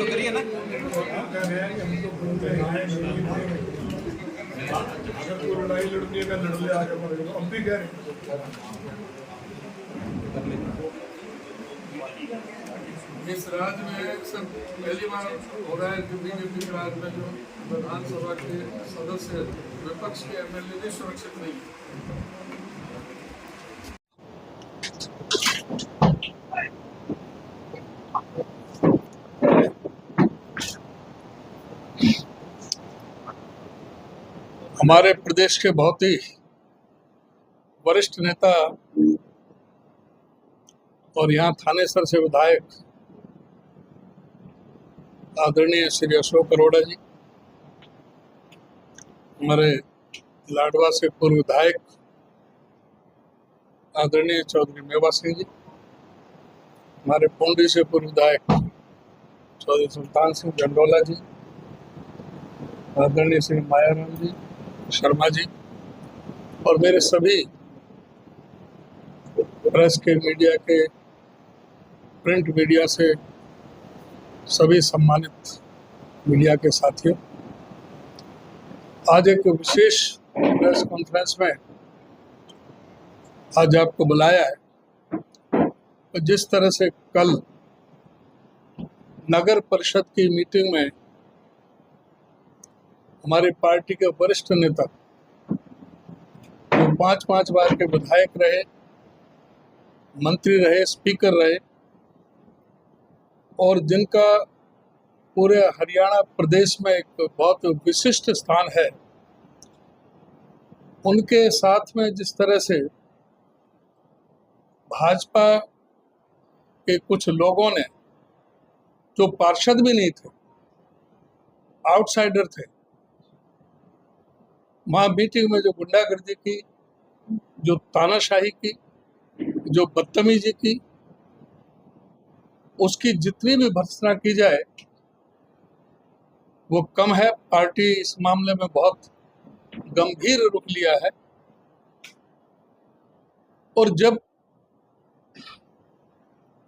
करिए ना। अगर कोई लड़ाई लड़नी है लड़ ले, आगे बढ़ेगा। अब भी कह रहे इस राज्य में सब पहली बार हो रहा है कि बीजेपी के राज्य में जो विधानसभा के सदस्य विपक्ष के एमएलए भी सुरक्षित नहीं है। हमारे प्रदेश के बहुत ही वरिष्ठ नेता और यहाँ थानेसर से विधायक आदरणीय श्री अशोक अरोड़ा जी, हमारे लाडवा से पूर्व विधायक आदरणीय चौधरी मेवा सिंह जी, हमारे पुंडी से पूर्व विधायक चौधरी सुल्तान सिंह जंडोला जी, आदरणीय श्री मायाराम जी शर्मा जी, और मेरे सभी प्रेस के, मीडिया के, प्रिंट मीडिया से सभी सम्मानित मीडिया के साथियों, आज एक विशेष प्रेस कॉन्फ्रेंस में आज आपको बुलाया है। तो जिस तरह से कल नगर परिषद की मीटिंग में हमारी पार्टी के वरिष्ठ नेता जो 5-5 बार के विधायक रहे, मंत्री रहे, स्पीकर रहे और जिनका पूरे हरियाणा प्रदेश में एक बहुत विशिष्ट स्थान है, उनके साथ में जिस तरह से भाजपा के कुछ लोगों ने, जो पार्षद भी नहीं थे, आउटसाइडर थे, वहाँ मीटिंग में जो गुंडागर्दी की, जो तानाशाही की, जो बदतमीजी की, उसकी जितनी भी भर्त्सना की जाए वो कम है। पार्टी इस मामले में बहुत गंभीर रुख लिया है और जब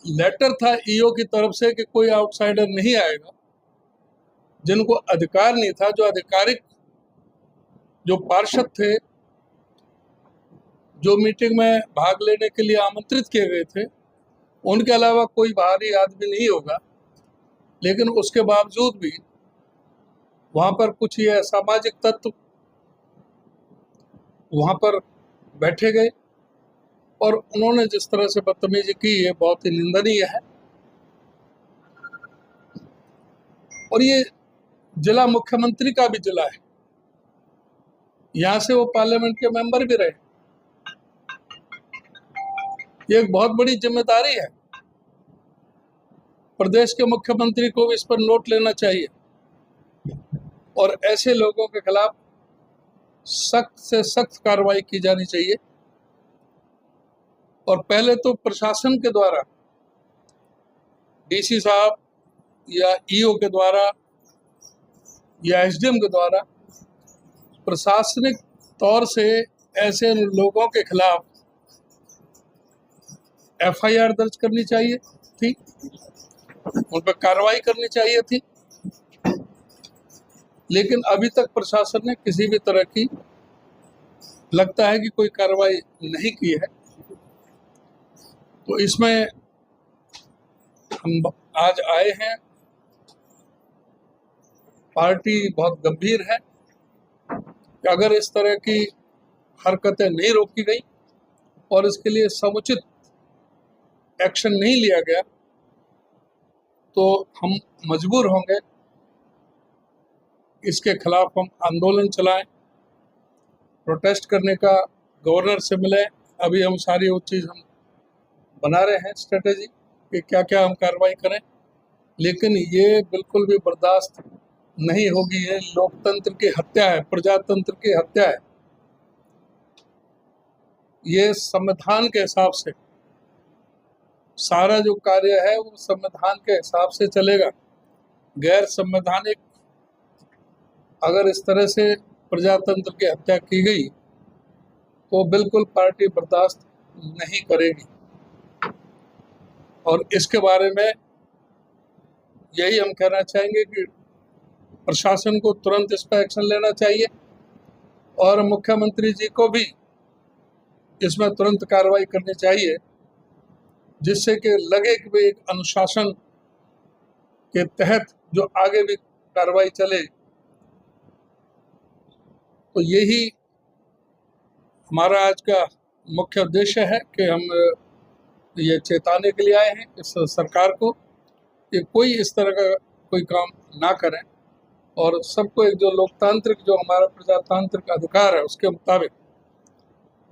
लेटर था ईओ की तरफ से कि कोई आउटसाइडर नहीं आएगा, जिनको अधिकार नहीं था, जो आधिकारिक जो पार्षद थे, जो मीटिंग में भाग लेने के लिए आमंत्रित किए गए थे, उनके अलावा कोई बाहरी आदमी नहीं होगा, लेकिन उसके बावजूद भी वहां पर कुछ ये असामाजिक तत्व वहां पर बैठे गए और उन्होंने जिस तरह से बदतमीजी की, ये बहुत ही निंदनीय है। और ये जिला मुख्यमंत्री का भी जिला है, यहाँ से वो पार्लियामेंट के मेंबर भी रहे। ये एक बहुत बड़ी जिम्मेदारी है, प्रदेश के मुख्यमंत्री को भी इस पर नोट लेना चाहिए और ऐसे लोगों के खिलाफ सख्त से सख्त कार्रवाई की जानी चाहिए। और पहले तो प्रशासन के द्वारा, डीसी साहब या ईओ के द्वारा या एसडीएम के द्वारा प्रशासनिक तौर से ऐसे लोगों के खिलाफ एफआईआर दर्ज करनी चाहिए थी, उन पर कार्रवाई करनी चाहिए थी, लेकिन अभी तक प्रशासन ने किसी भी तरह की, लगता है कि कोई कार्रवाई नहीं की है। तो इसमें हम आज आए हैं, पार्टी बहुत गंभीर है कि अगर इस तरह की हरकतें नहीं रोकी गई और इसके लिए समुचित एक्शन नहीं लिया गया तो हम मजबूर होंगे इसके खिलाफ हम आंदोलन चलाएं, प्रोटेस्ट करने का गवर्नर से मिले। अभी हम सारी वो चीज़ हम बना रहे हैं स्ट्रेटेजी कि क्या क्या हम कार्रवाई करें, लेकिन ये बिल्कुल भी बर्दाश्त नहीं होगी। ये लोकतंत्र की हत्या है, प्रजातंत्र की हत्या है। ये संविधान के हिसाब से सारा जो कार्य है वो संविधान के हिसाब से चलेगा। गैर संवैधानिक अगर इस तरह से प्रजातंत्र की हत्या की गई तो बिल्कुल पार्टी बर्दाश्त नहीं करेगी। और इसके बारे में यही हम कहना चाहेंगे कि प्रशासन को तुरंत इस पर एक्शन लेना चाहिए और मुख्यमंत्री जी को भी इसमें तुरंत कार्रवाई करनी चाहिए, जिससे कि लगे कि भाई एक अनुशासन के तहत जो आगे भी कार्रवाई चले। तो यही हमारा आज का मुख्य उद्देश्य है कि हम ये चेताने के लिए आए हैं इस सरकार को कि कोई इस तरह का कोई काम ना करें और सबको एक जो लोकतांत्रिक जो हमारा प्रजातांत्रिक अधिकार है उसके मुताबिक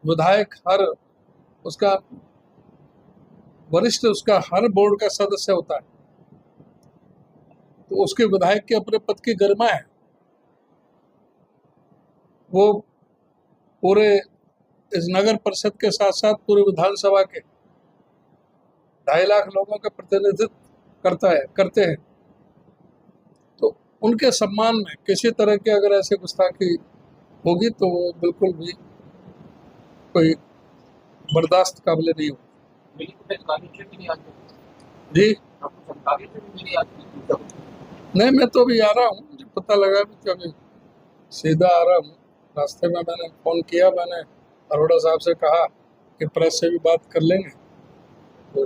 विधायक हर उसका वरिष्ठ उसका हर बोर्ड का सदस्य होता है, तो उसके विधायक के अपने पद की गरिमा है। वो पूरे इस नगर परिषद के साथ साथ पूरे विधानसभा के 2.5 लाख लोगों का प्रतिनिधित्व करते हैं। तो उनके सम्मान में किसी तरह की अगर ऐसी गुस्ताखी होगी तो वो बिल्कुल भी कोई बर्दाश्त काबिल नहीं होगी। जी नहीं, मैं तो अभी आ रहा हूँ, मुझे पता लगा कि अभी सीधा आ रहा हूँ। रास्ते में मैंने फ़ोन किया, मैंने अरोड़ा साहब से कहा कि प्रेस से भी बात कर लेंगे। तो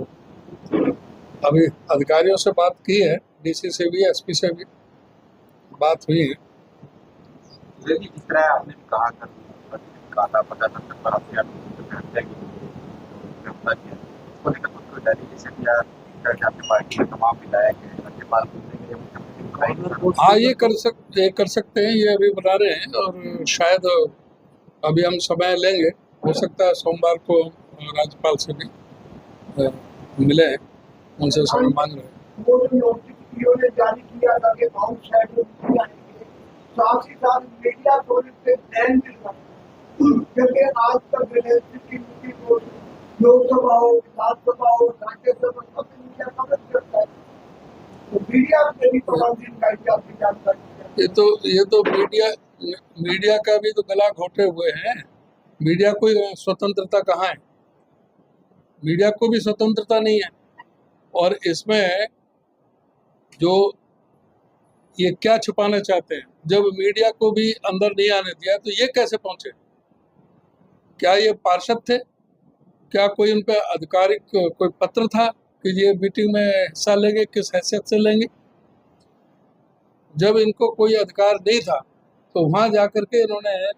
अभी अधिकारियों से बात की है, डीसी से भी एसपी से भी बात हुई है। जिस तरह आपने कहा था हाँ, ये कर सकते हैं, ये अभी बना रहे हैं और शायद अभी हम समय लेंगे। हो सकता है सोमवार को राज्यपाल से भी मिले, उनसे समय मांग रहे हैं। वो जो नोटिस ने जारी किया था कि आउटसाइड में आएंगे, साथ ही साथ मीडिया को इससे बैन मिल रहा है, क्योंकि आज तक लोकसभा हो, विधानसभा हो, राज्यसभा सब मीडिया कवर करता है, तो मीडिया में भी पाबंदी लगाई आपकी जानकारी। ये तो मीडिया का भी तो गला घोटे हुए हैं। मीडिया को स्वतंत्रता कहाँ है? मीडिया को भी स्वतंत्रता नहीं है। और इसमें जो ये क्या छुपाना चाहते हैं, जब मीडिया को भी अंदर नहीं आने दिया तो ये कैसे पहुंचे? क्या ये पार्षद थे? क्या कोई उन पर आधिकारिक कोई पत्र था कि ये मीटिंग में हिस्सा लेंगे? किस हैसियत से लेंगे? जब इनको कोई अधिकार नहीं था तो वहां जाकर के इन्होंने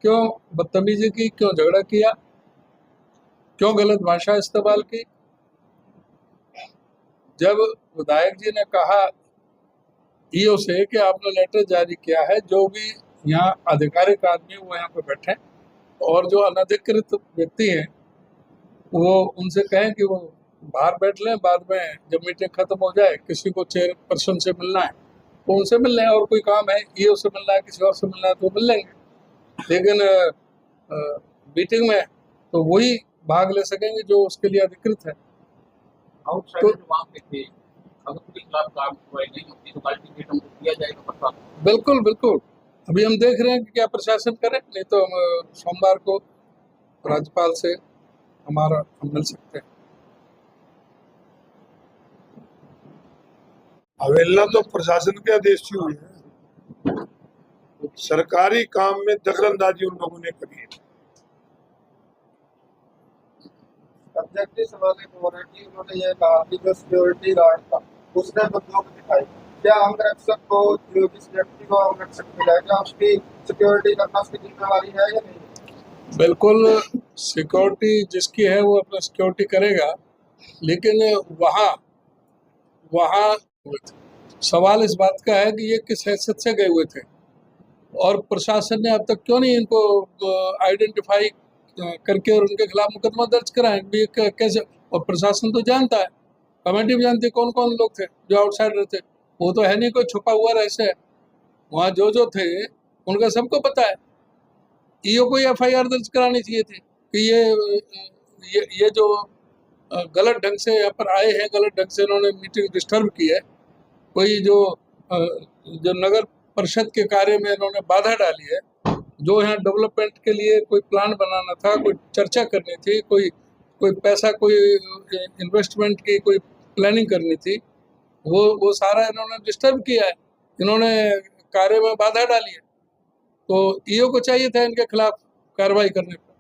क्यों बदतमीजी की, क्यों झगड़ा किया, क्यों गलत भाषा इस्तेमाल की? जब विधायक जी ने कहा ईओ से कि आपने लेटर जारी किया है, जो भी यहाँ आधिकारिक आदमी वो यहाँ पे बैठे और जो अनधिकृत व्यक्ति हैं वो उनसे कहें कि वो बाहर बैठ लें, बाद में जब मीटिंग खत्म हो जाए किसी को चेयरपर्सन से मिलना है तो उनसे मिल लें, और कोई काम है ईओ से मिलना है, किसी और से मिलना है तो मिल लेंगे, लेकिन मीटिंग में तो वही भाग ले सकेंगे जो उसके लिए अधिकृत है। बिल्कुल बिल्कुल, अभी हम देख रहे हैं कि क्या प्रशासन करे, नहीं तो हम सोमवार को राज्यपाल से हम मिल सकते हैं। अवहेलना तो प्रशासन के आदेश से हुई है, सरकारी काम में दखलंदाजी उन लोगों ने करी है। सब्जेक्टिव सवाल हो रहा है कि उन्होंने ये कहा कि जो सिक्योरिटी गार्ड था उसने बंदूक दिखाई, क्या अंगरक्षक को, जो जिस व्यक्ति को अंगरक्षक मिला है, क्या उसकी सिक्योरिटी करना उसकी जिम्मेवारी है या नहीं? बिल्कुल, सिक्योरिटी जिसकी है वो अपना सिक्योरिटी करेगा, लेकिन वहाँ सवाल इस बात का है कि ये किस हैसियत से गए हुए थे और प्रशासन ने अब तक क्यों नहीं इनको आइडेंटिफाई करके और उनके खिलाफ मुकदमा दर्ज कराएं भी कैसे? और प्रशासन तो जानता है, कमेटी भी जानती है कौन कौन लोग थे जो आउटसाइडर थे। वो तो है नहीं कोई छुपा हुआ रहस्य है, वहाँ जो थे उनका सबको पता है। ईओ को एफआईआर दर्ज करानी चाहिए थी कि ये जो गलत ढंग से यहाँ पर आए हैं, गलत ढंग से इन्होंने मीटिंग डिस्टर्ब की है। कोई जो नगर परिषद के कार्य में इन्होंने बाधा डाली है, जो यहाँ डेवलपमेंट के लिए कोई प्लान बनाना था, कोई चर्चा करनी थी, कोई पैसा, कोई इन्वेस्टमेंट की कोई प्लानिंग करनी थी, वो सारा इन्होंने डिस्टर्ब किया है, इन्होंने कार्य में बाधा डाली है। तो ईओ को चाहिए था इनके खिलाफ कार्रवाई करने पर।